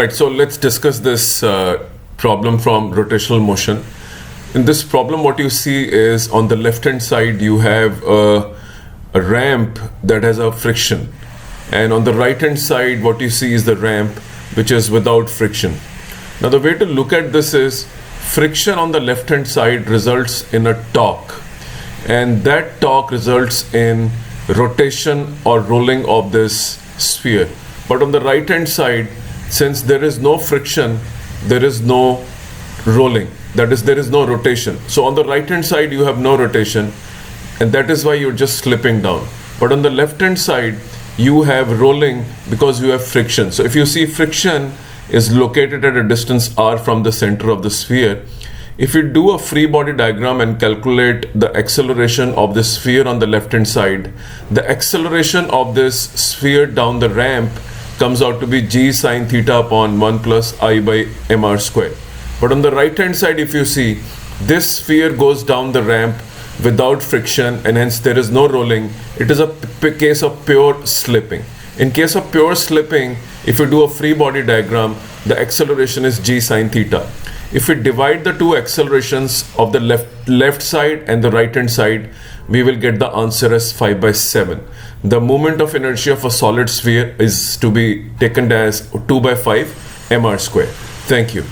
Alright, so let's discuss this problem from rotational motion. In this problem, what you see is on the left hand side you have a ramp that has a friction, and on the right hand side what you see is the ramp which is without friction. Now the way to look at this is friction on the left hand side results in a torque, and that torque results in rotation or rolling of this sphere. But on the right hand side, since there is no friction, there is no rolling, that is, there is no rotation. So on the right hand side you have no rotation, and that is why you're just slipping down. But on the left hand side you have rolling because you have friction. So if you see, friction is located at a distance r from the center of the sphere. If you do a free body diagram and calculate the acceleration of the sphere on the left hand side, the acceleration of this sphere down the ramp comes out to be g sine theta upon 1 plus I by mr square. But on the right hand side, if you see, this sphere goes down the ramp without friction, and hence there is no rolling. It is a case of pure slipping. In case of pure slipping, if you do a free body diagram, the acceleration is g sine theta. If we divide the two accelerations of the left side and the right hand side, we will get the answer as 5 by 7. The moment of inertia of a solid sphere is to be taken as 2 by 5 mr square. Thank you.